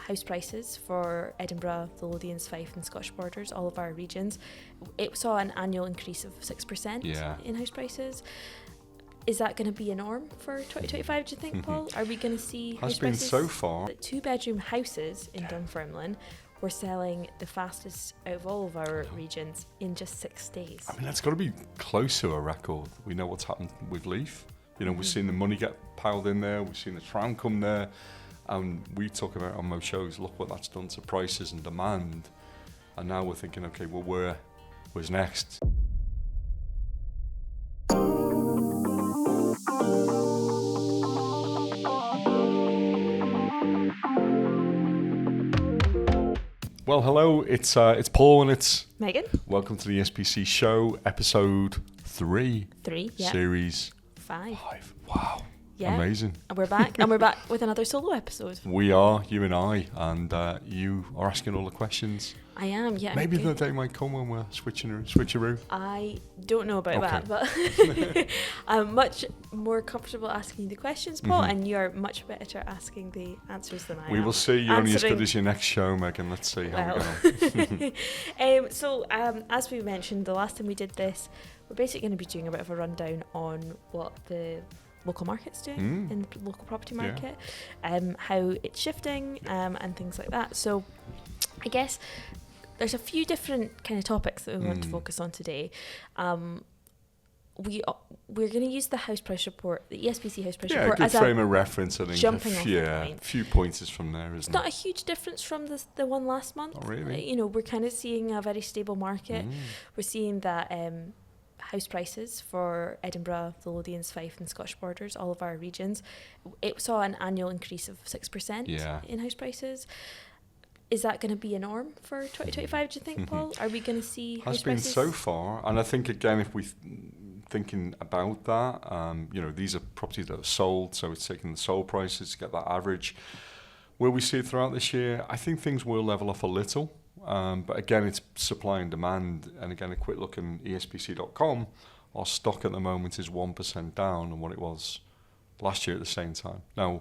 house prices for Edinburgh, the Lothians, Fife and Scottish borders, all of our regions. It saw an annual increase of 6% in house prices. Is that going to be a norm for 2025, do you think, Paul? Are we going to see house prices? Has been so far. The 2-bedroom houses in Dunfermline were selling the fastest out of all of our regions in just 6 days. I mean, that's got to be close to a record. We know what's happened with Leaf. You know, we've seen the money get piled in there. We've seen the tram come there. And we talk about on most shows, look what that's done to prices and demand. And now we're thinking, okay, well, where's next? Well, hello, it's Paul and it's Megan. Welcome to the ESPC Show, episode 3. 3, yeah. Series 5. Wow. Yeah. Amazing. And we're back, and we're back with another solo episode. We are, you and I, and you are asking all the questions. I am, yeah. Maybe the day might come when we're switcheroo. I don't know about that, but I'm much more comfortable asking the questions, Paul, and you're much better asking the answers than I am. We will see. You're only as good as your next show, Megan. Let's see how we go. So, as we mentioned, the last time we did this, we're basically going to be doing a bit of a rundown on what the local market's doing in the local property market, how it's shifting, and things like that. So, I guess there's a few different kind of topics that we want to focus on today. We're going to use the house price report, the ESPC house price report, as a frame of reference. I think jumping off a few pointers from there, isn't it? It's not a huge difference from the one last month. Oh, really? You know, we're kind of seeing a very stable market. We're seeing that house prices for Edinburgh, the Lothians, Fife and Scottish borders, all of our regions, it saw an annual increase of 6% in house prices. Is that going to be a norm for 2025, do you think, Paul? Are we going to see house prices? Has been so far. And I think, again, if we're thinking about that, you know, these are properties that are sold, so it's taking the sold prices to get that average. Will we see it throughout this year? I think things will level off a little. But again, it's supply and demand. And again, a quick look on ESPC.com, our stock at the moment is 1% down on what it was last year at the same time. Now,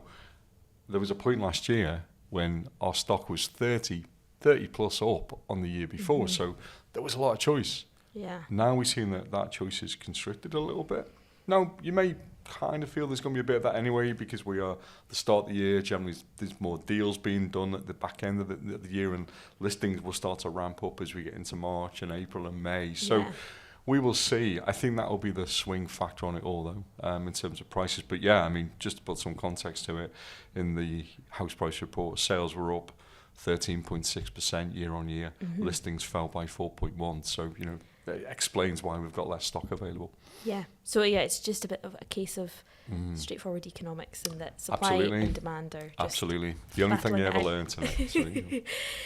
there was a point last year when our stock was 30 plus up on the year before. So there was a lot of choice. Yeah. Now we're seeing that choice is constricted a little bit. Now, you may kind of feel there's going to be a bit of that anyway, because we are the start of the year. Generally, there's more deals being done at the back end of the year, and listings will start to ramp up as we get into March and April and May. So we will see. I think that will be the swing factor on it all, though, in terms of prices. But yeah, I mean, just to put some context to it, in the house price report, sales were up 13.6% year on year. Listings fell by 4.1%. So, you know, it explains why we've got less stock available. Yeah. So, yeah, it's just a bit of a case of straightforward economics, and that supply and demand are just the only thing you ever learn tonight.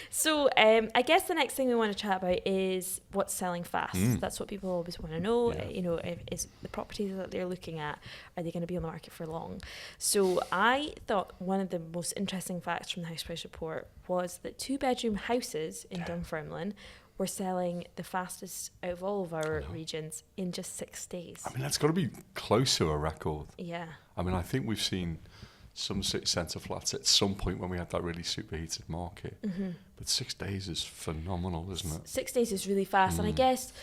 So, I guess the next thing we want to chat about is what's selling fast. That's what people always want to know. You know, is the properties that they're looking at, are they going to be on the market for long? So I thought one of the most interesting facts from the house price report was that 2-bedroom houses in Dunfermline were selling the fastest out of all of our regions in just 6 days. I mean, that's got to be close to a record. Yeah. I mean, I think we've seen some city centre flats at some point when we had that really superheated market. But 6 days is phenomenal, isn't it? 6 days is really fast. And I guess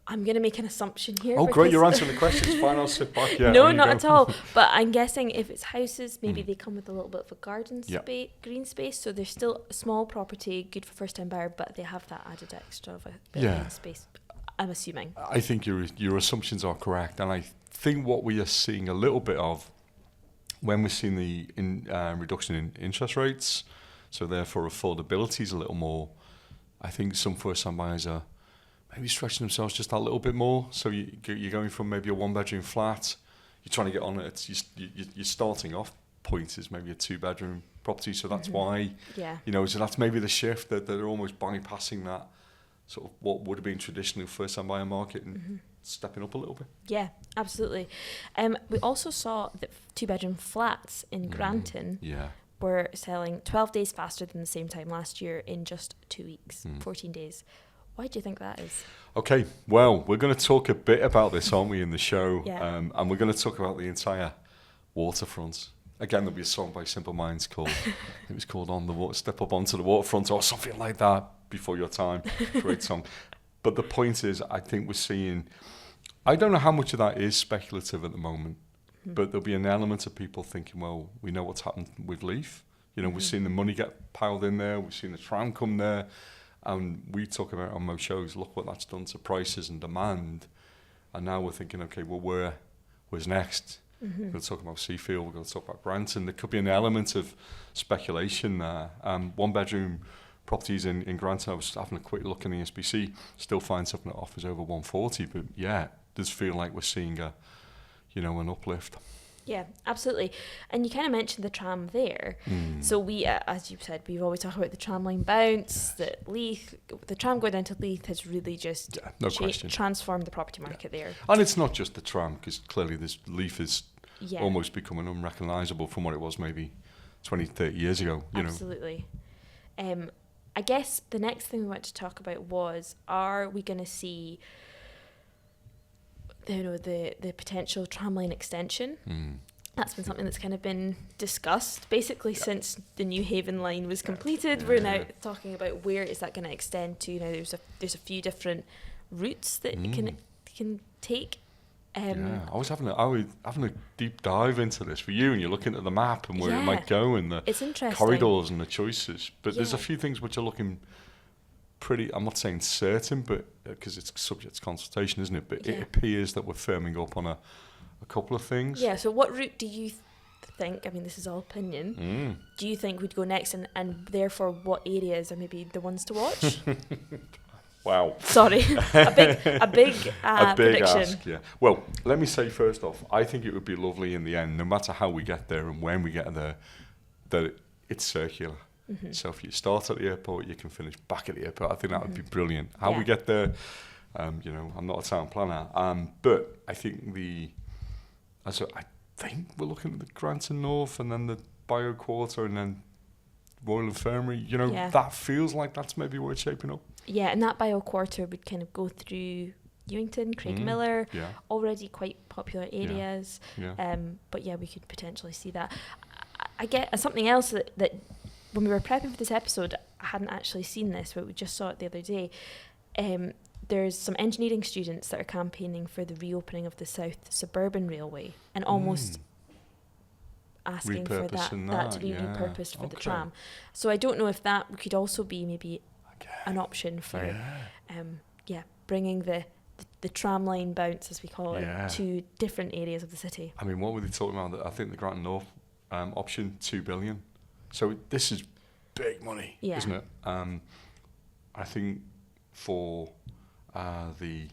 I'm going to make an assumption here. Oh, great, you're answering the questions. Fine, I'll sit back. Yeah, no, not at all. But I'm guessing if it's houses, maybe they come with a little bit of a garden space, green space. So they're still a small property, good for first-time buyer, but they have that added extra of a bit of green space, I'm assuming. I think your assumptions are correct. And I think what we are seeing a little bit of when we're seeing the reduction in interest rates, so therefore affordability is a little more, I think some first-time buyers are maybe stretching themselves just a little bit more. So you're going from maybe a 1-bedroom flat, you're trying to get on it. You're starting off point is maybe a 2-bedroom property. So that's why, you know, so that's maybe the shift that they're almost bypassing that sort of what would have been traditional first-time buyer market and stepping up a little bit. Yeah, absolutely. We also saw that 2-bedroom flats in Granton were selling 12 days faster than the same time last year in just 2 weeks, 14 days. Why do you think that is? Okay, well, we're going to talk a bit about this, aren't we, in the show? Yeah. And we're going to talk about the entire waterfront again, there'll be a song by Simple Minds called, it was called On the Water, Step Up Onto the Waterfront or something like that, Before Your Time. Great song. But the point is, I think we're seeing, I don't know how much of that is speculative at the moment, but there'll be an element of people thinking, well, we know what's happened with Leith. You know, we've seen the money get piled in there, we've seen the tram come there, and we talk about on most shows, look what that's done to prices and demand. And now we're thinking, okay, well, where's next? We're going to talk about Seafield, we're going to talk about Granton. There could be an element of speculation there. One-bedroom properties in Granton, I was having a quick look in the ESPC, still find something that offers over 140, but yeah, it does feel like we're seeing an uplift. Yeah, absolutely. And you kind of mentioned the tram there. So we, as you said, we've always talked about the tramline bounce, that Leith, the tram going down to Leith has really just transformed the property market there. And it's not just the tram, because clearly this Leith is almost becoming unrecognisable from what it was maybe 20, 30 years ago. Absolutely. I guess the next thing we want to talk about was, are we going to see the potential tramline extension? That's been something that's kind of been discussed basically since the New Haven line was completed. We're now talking about where is that going to extend to. There's a few different routes that it can take. I was having a deep dive into this for you, and you're looking at the map and where it might go and the corridors and the choices. But there's a few things which are looking pretty, I'm not saying certain, but because it's subject to consultation, isn't it? But it appears that we're firming up on a couple of things. Yeah, so what route do you think, I mean, this is all opinion, do you think we'd go next, and therefore what areas are maybe the ones to watch? Wow. Sorry, a big prediction. Ask, yeah. Well, let me say first off, I think it would be lovely in the end, no matter how we get there and when we get there, that it's circular. So if you start at the airport, you can finish back at the airport. I think that would be brilliant. How we get there, I'm not a town planner, but I think I think we're looking at the Granton North and then the Bio Quarter and then Royal Infirmary. That feels like that's maybe where it's shaping up. Yeah, and that Bio Quarter would kind of go through Ewington, Craigmillar, already quite popular areas. But yeah, we could potentially see that. I get something else that when we were prepping for this episode, I hadn't actually seen this, but we just saw it the other day. There's some engineering students that are campaigning for the reopening of the South Suburban Railway and almost asking for that to be repurposed for the tram. So I don't know if that could also be maybe an option for bringing the tram line bounce, as we call it, to different areas of the city. I mean, what were they talking about? I think the Granton North option, 2 billion. So this is big money, isn't it? I think for the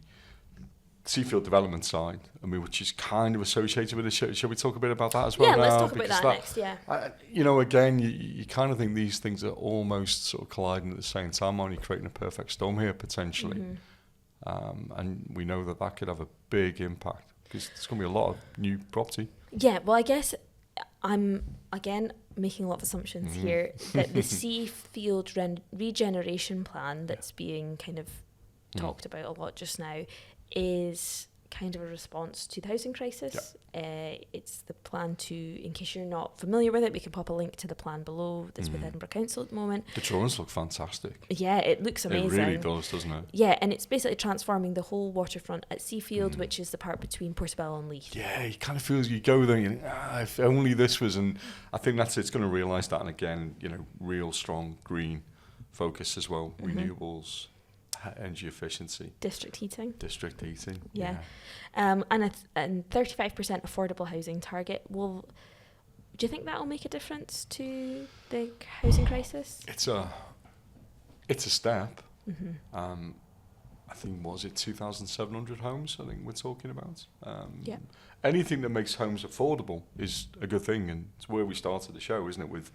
Seafield development side, I mean, which is kind of associated with it. Shall we talk a bit about that as well? Yeah, let's talk about that next, again, you kind of think these things are almost sort of colliding at the same time, only creating a perfect storm here, potentially. And we know that could have a big impact because there's going to be a lot of new property. Yeah, well, I guess I'm, again, making a lot of assumptions here, that the Seafield regeneration plan that's being kind of talked about a lot just now is kind of a response to the housing crisis. It's the plan to, in case you're not familiar with it, we can pop a link to the plan below that's with Edinburgh Council at the moment. The drawings look fantastic. Yeah, it looks amazing. It really does, doesn't it? Yeah, and it's basically transforming the whole waterfront at Seafield, which is the part between Portobello and Leith. Yeah, it kind of feels, you go there and you think, if only this was, and I think it's going to realise that, and again, real strong green focus as well, renewables, energy efficiency, district heating, yeah. And a 35% affordable housing target. Do you think that will make a difference to the housing crisis? It's a step. I think, was it 2,700 homes I think we're talking about? Anything that makes homes affordable is a good thing, and it's where we started the show, isn't it, with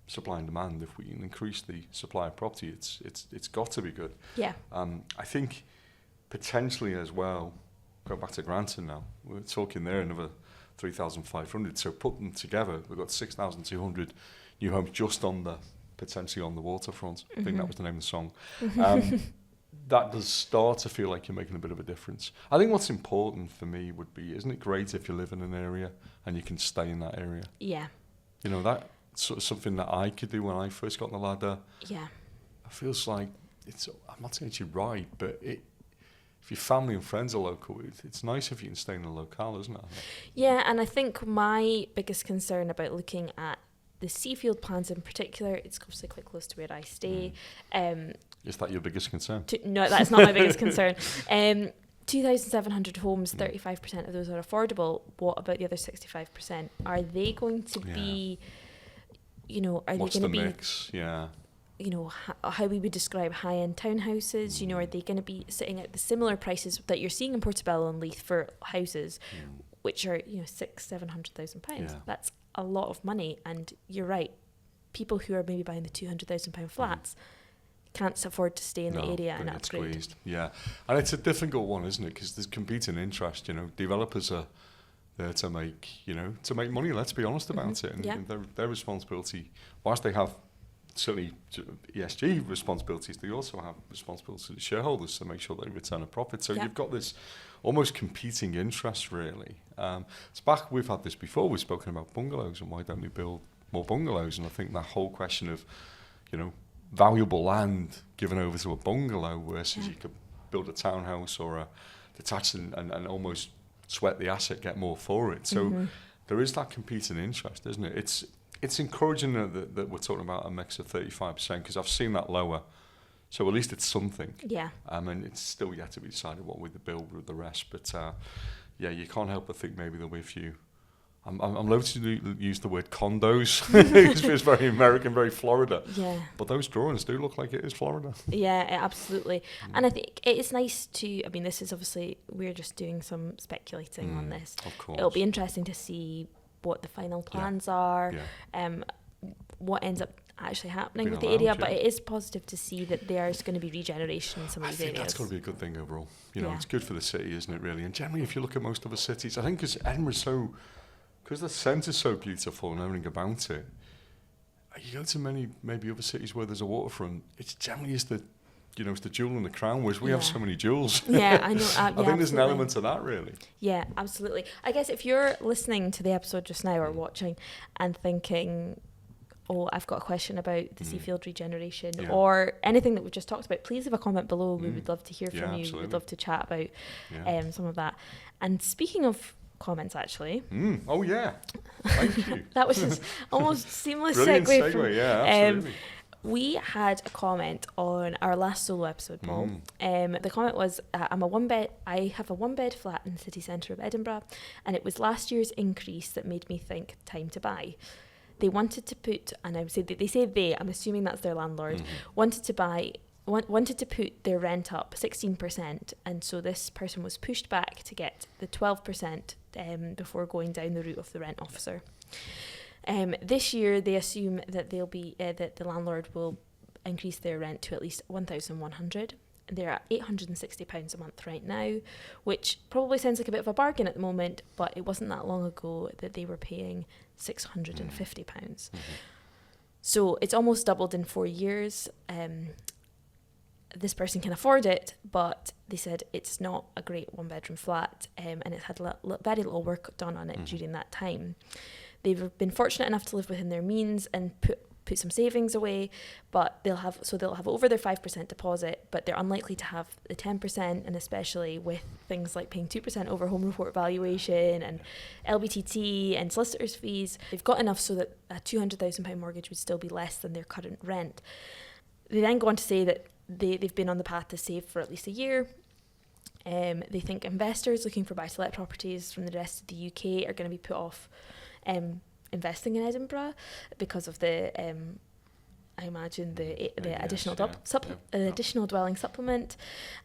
supply and demand. If we can increase the supply of property, it's got to be good. Yeah. I think potentially as well, going back to Granton now, we're talking there another 3,500. So put them together, we've got 6,200 new homes just potentially on the waterfront. I think that was the name of the song. that does start to feel like you're making a bit of a difference. I think what's important for me would be, isn't it great if you live in an area and you can stay in that area? Yeah. You know, that's sort of something that I could do when I first got on the ladder. Yeah. It feels like I'm not saying it's your right, but if your family and friends are local, it's nice if you can stay in the locale, isn't it? Yeah, and I think my biggest concern about looking at the Seafield plans in particular, it's obviously quite close to where I stay. Is that your biggest concern? No, that's not my biggest concern. 2,700 homes, 35% of those are affordable. What about the other 65%? Are they going to be, you know, are What's they going to be... mix? Yeah. You know, how we would describe high-end townhouses, you know, are they going to be sitting at the similar prices that you're seeing in Portobello and Leith for houses, which are, you know, £600,000-700,000? That's a lot of money. And you're right, people who are maybe buying the £200,000 flats can't afford to stay in the area and upgrade. Squeezed. Yeah, and it's a difficult one, isn't it? Because there's competing interest. You know, developers are there to make money. Let's be honest about it. And their responsibility, whilst they have certainly ESG responsibilities, they also have responsibilities to the shareholders to make sure they return a profit. So you've got this almost competing interest, really. It's back, we've had this before, we've spoken about bungalows and why don't we build more bungalows, and I think that whole question of, you know, valuable land given over to a bungalow versus you could build a townhouse or a detached and almost sweat the asset, get more for it. So there is that competing interest, isn't it? It's encouraging that we're talking about a mix of 35%, because I've seen that lower. So at least it's something. Yeah. And it's still yet to be decided what we build with the rest. But you can't help but think maybe there'll be a few. I'm loath to use the word condos. It's very American, very Florida. Yeah. But those drawings do look like it is Florida. Yeah, absolutely. And I think it's nice to, I mean, this is obviously, we're just doing some speculating on this. Of course. It'll be interesting to see what the final plans are, what ends up actually happening with the area, but it is positive to see that there's going to be regeneration in some of these areas. I think that's going to be a good thing overall. You know, it's good for the city, isn't it, really? And generally, if you look at most other cities, I think because Edinburgh's because the centre's so beautiful and everything about it, you go to maybe other cities where there's a waterfront, it generally is the jewel in the crown, whereas we have so many jewels. Yeah, I know. I think there's an element of that, really. Yeah, absolutely. I guess if you're listening to the episode just now or watching and thinking, oh, I've got a question about the Seafield regeneration or anything that we've just talked about, please leave a comment below. We would love to hear from you. Absolutely. We'd love to chat about some of that. And speaking of comments, actually. Oh, yeah. Thank you. That was just almost seamless Brilliant segue. Yeah, absolutely. We had a comment on our last solo episode, Paul. The comment was, I have a one-bed flat in the city centre of Edinburgh, and it was last year's increase that made me think time to buy. They wanted to put, and I would say I'm assuming that's their landlord, wanted to put their rent up 16%, and so this person was pushed back to get the 12% before going down the route of the rent officer. This year, they assume that that the landlord will increase their rent to at least £1,100. They're at £860 a month right now, which probably sounds like a bit of a bargain at the moment, but it wasn't that long ago that they were paying £650. So it's almost doubled in 4 years. This person can afford it, but they said it's not a great one-bedroom flat, and it's had very little work done on it during that time. They've been fortunate enough to live within their means and put some savings away, but they'll have over their 5% deposit, but they're unlikely to have the 10%, and especially with things like paying 2% over home report valuation and LBTT and solicitors fees, they've got enough so that a £200,000 mortgage would still be less than their current rent. They then go on to say that they've been on the path to save for at least a year. They think investors looking for buy-to-let properties from the rest of the UK are going to be put off investing in Edinburgh because of the I imagine the additional additional dwelling supplement,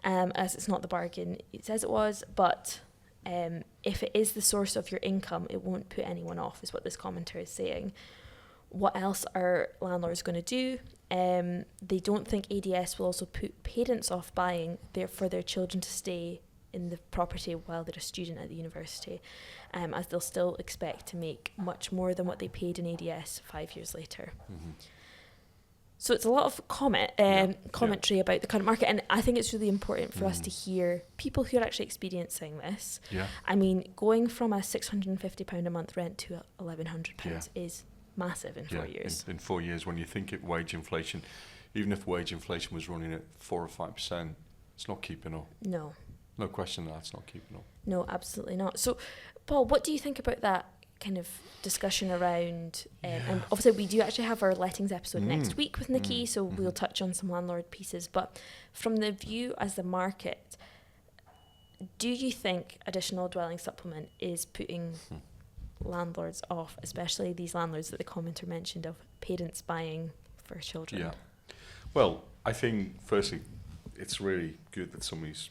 as it's not the bargain it says it was, but if it is the source of your income, it won't put anyone off, is what this commenter is saying. What else are landlords going to do? They don't think ADS will also put parents off buying for their children to stay in the property while they're a student at the university, as they'll still expect to make much more than what they paid in ADS 5 years later. So it's a lot of commentary about the current market, and I think it's really important for us to hear people who are actually experiencing this. Yeah. I mean, going from a £650 a month rent to £1,100 is massive in 4 years. In 4 years, when you think of wage inflation, even if wage inflation was running at 4 or 5%, it's not keeping up. No. No question that's not keeping up. No, absolutely not. So, Paul, what do you think about that kind of discussion around, and obviously we do actually have our lettings episode next week with Nikki, so we'll touch on some landlord pieces, but from the view as the market, do you think additional dwelling supplement is putting landlords off, especially these landlords that the commenter mentioned of parents buying for children? Yeah. Well, I think firstly it's really good that somebody's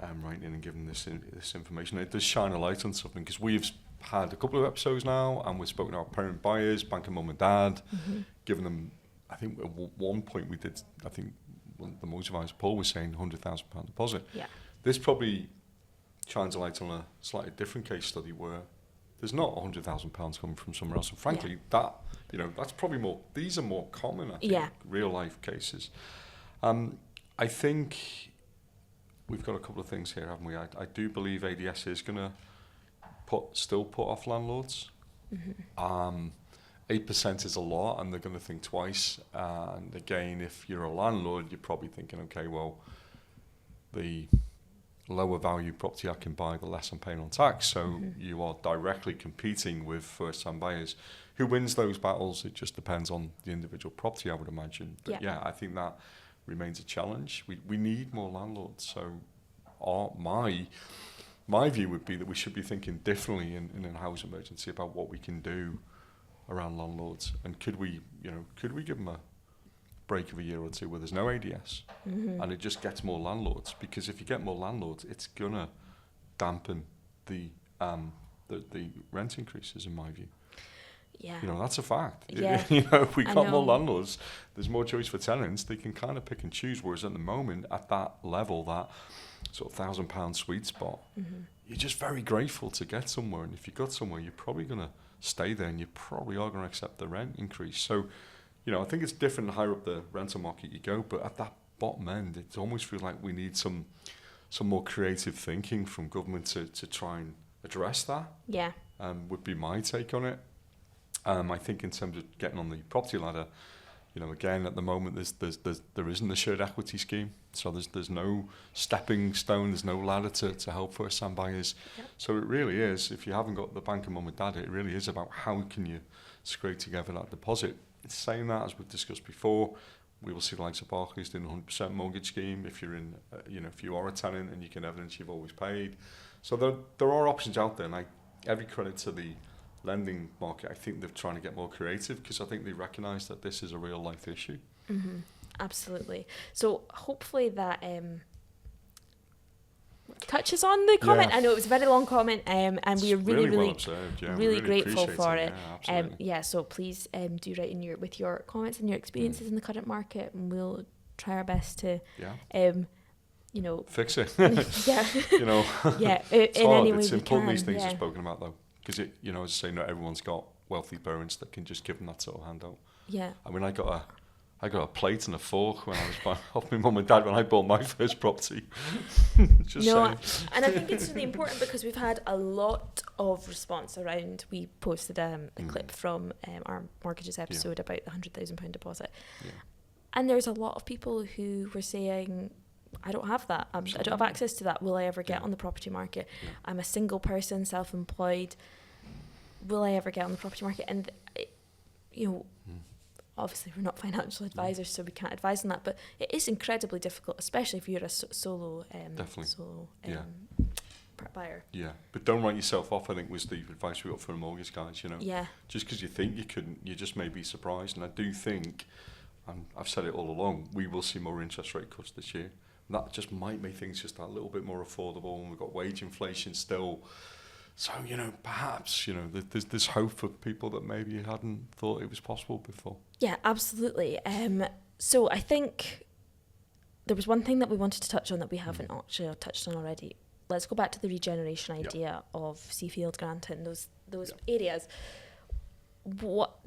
writing in and giving this information. It does shine a light on something, because we've had a couple of episodes now, and we've spoken to our parent buyers, banking mum and dad, giving them, I think at one point we did, I think the motivised Paul was saying £100,000 deposit. Yeah. This probably shines a light on a slightly different case study where there's not £100,000 coming from somewhere else, and frankly that, you know, that's probably more, these are more common, I think, real life cases. I think we've got a couple of things here, haven't we? I do believe ADS is going to still put off landlords. 8% is a lot, and they're going to think twice. And again, if you're a landlord, you're probably thinking, okay, well, the lower value property I can buy, the less I'm paying on tax. So you are directly competing with first-time buyers. Who wins those battles? It just depends on the individual property, I would imagine. But yeah, I think that remains a challenge. We need more landlords. So my view would be that we should be thinking differently in a housing emergency about what we can do around landlords, and could we give them a break of a year or two where there's no ADS and it just gets more landlords, because if you get more landlords, it's gonna dampen the rent increases, in my view. Yeah. You know, that's a fact. Yeah. You know, if we got more landlords, there's more choice for tenants. They can kind of pick and choose, whereas at the moment, at that level, that sort of £1,000 sweet spot, you're just very grateful to get somewhere. And if you got somewhere, you're probably going to stay there, and you probably are going to accept the rent increase. So, you know, I think it's different the higher up the rental market you go, but at that bottom end, it almost feels like we need some more creative thinking from government to try and address that. Yeah. Would be my take on it. I think in terms of getting on the property ladder, you know, again, at the moment there isn't a shared equity scheme, so there's no stepping stone, there's no ladder to help first-time buyers. Yep. So it really is, if you haven't got the bank and mum and dad, it really is about how can you scrape together that deposit. It's saying that, as we've discussed before, we will see the likes of Barclays doing a 100% mortgage scheme if you're in, if you are a tenant and you can evidence you've always paid. So there are options out there, and every credit to the lending market. I think they're trying to get more creative, because I think they recognise that this is a real life issue. Absolutely. So hopefully that touches on the comment. I know it was a very long comment, and we are really well observed. Yeah, really grateful for it. So please do write with your comments and your experiences in the current market, and we'll try our best to fix it. It's in hard. Any way it's important these things are spoken about, though, because as I say, not everyone's got wealthy parents that can just give them that sort of handout. I mean, I got a plate and a fork when I was buying off my mum and dad when I bought my first property. Saying. And I think it's really important, because we've had a lot of response around. We posted a clip from our mortgages episode about the £100,000 deposit, and there's a lot of people who were saying, I don't have that. I don't have access to that. Will I ever get on the property market? I'm a single person, self-employed. Will I ever get on the property market? And obviously we're not financial advisors, so we can't advise on that. But it is incredibly difficult, especially if you're a solo buyer. Yeah, but don't write yourself off, I think, was the advice we got from mortgage guys. Just because you think you couldn't, you just may be surprised. And I do think, and I've said it all along, we will see more interest rate cuts this year. That just might make things just a little bit more affordable, and we've got wage inflation still. So, perhaps, there's hope for people that maybe hadn't thought it was possible before. Yeah, absolutely. So I think there was one thing that we wanted to touch on that we haven't actually touched on already. Let's go back to the regeneration idea of Seafield, Granton, those areas. What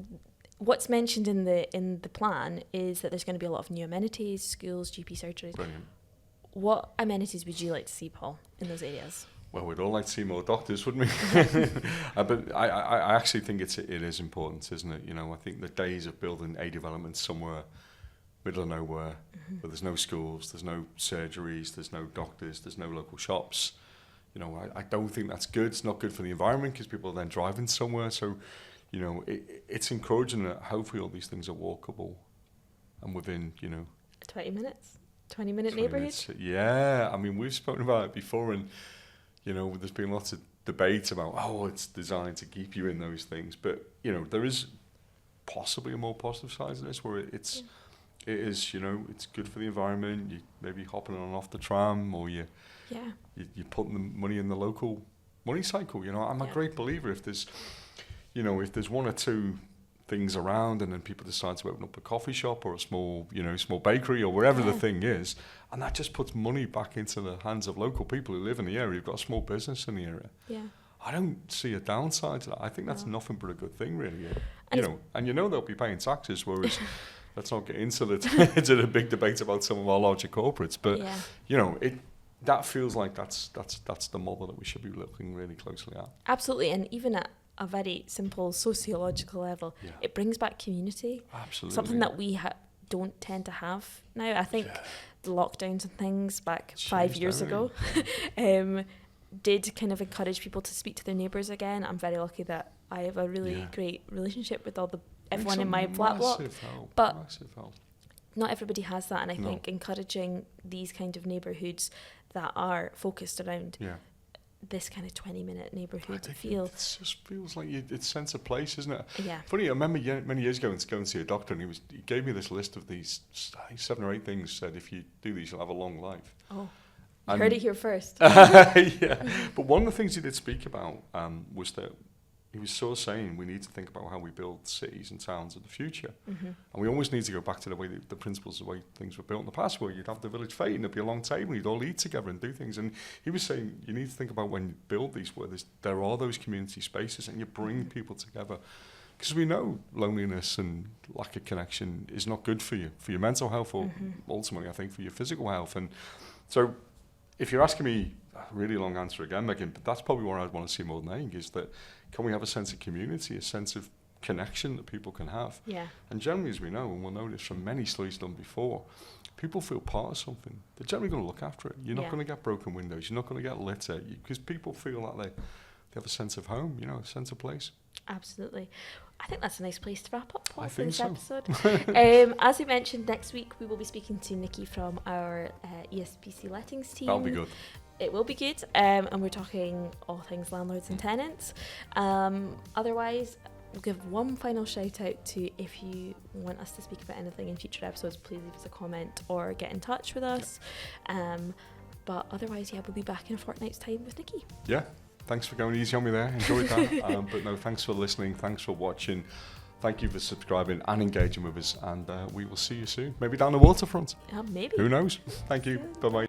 what's mentioned in the plan is that there's going to be a lot of new amenities, schools, GP surgeries. Brilliant. What amenities would you like to see, Paul, in those areas? Well, we'd all like to see more doctors, wouldn't we? But I actually think it is important, isn't it? You know, I think the days of building a development somewhere middle of nowhere, where there's no schools, there's no surgeries, there's no doctors, there's no local shops. You know, I don't think that's good. It's not good for the environment because people are then driving somewhere. So, you know, it's encouraging that hopefully all these things are walkable and within, you know... 20 minutes? 20-minute neighbourhood? Yeah, I mean, we've spoken about it before, and, you know, there's been lots of debate about, it's designed to keep you in those things. But, you know, there is possibly a more positive side to this where it is, you know, it's good for the environment. You maybe hopping on and off the tram, or you're putting the money in the local money cycle. You know, I'm a great believer if there's one or two things around, and then people decide to open up a coffee shop or a small bakery or wherever the thing is, and that just puts money back into the hands of local people who live in the area, who've got a small business in the area. Yeah. I don't see a downside to that. I think that's nothing but a good thing, really. And they'll be paying taxes, whereas let's not get into the big debate about some of our larger corporates, but you know, that feels like that's the model that we should be looking really closely at. Absolutely, and even at a very simple sociological level, it brings back community. Absolutely. Something that we don't tend to have now. I think the lockdowns and things back 5 years ago did kind of encourage people to speak to their neighbours again. I'm very lucky that I have a really great relationship with everyone in my flat block. But not everybody has that, and I think encouraging these kind of neighbourhoods that are focused around this kind of 20-minute neighbourhood feel. It just feels like it's sense of place, isn't it? Yeah. Funny, I remember many years ago to go and see a doctor, and he gave me this list of these 7 or 8 things. Said if you do these, you'll have a long life. Oh, you heard it here first. Yeah, but one of the things he did speak about was that he was sort of saying we need to think about how we build cities and towns of the future. Mm-hmm. And we always need to go back to the way the principles, the way things were built in the past, where you'd have the village fete and there'd be a long table and you'd all eat together and do things. And he was saying you need to think about when you build these, where there are those community spaces and you bring people together. Because we know loneliness and lack of connection is not good for you, for your mental health, or ultimately, I think, for your physical health. And so if you're asking me a really long answer again, Megan, but that's probably what I'd want to see more than anything, is that can we have a sense of community, a sense of connection that people can have? Yeah. And generally, as we know, and we'll know this from many studies done before, people feel part of something. They're generally going to look after it. You're not going to get broken windows. You're not going to get litter, because people feel like they have a sense of home, you know, a sense of place. Absolutely. I think that's a nice place to wrap up, Paul, for this so. episode. As we mentioned, next week we will be speaking to Nikki from our ESPC lettings team. That'll be good. It will be good, and we're talking all things landlords and tenants. Otherwise, we'll give one final shout out to, if you want us to speak about anything in future episodes, please leave us a comment or get in touch with us. But otherwise, we'll be back in a fortnight's time with Nikki. Yeah. Thanks for going easy on me there. Enjoyed that. But no, thanks for listening. Thanks for watching. Thank you for subscribing and engaging with us. And we will see you soon. Maybe down the waterfront. Maybe. Who knows? Thank you. Bye-bye.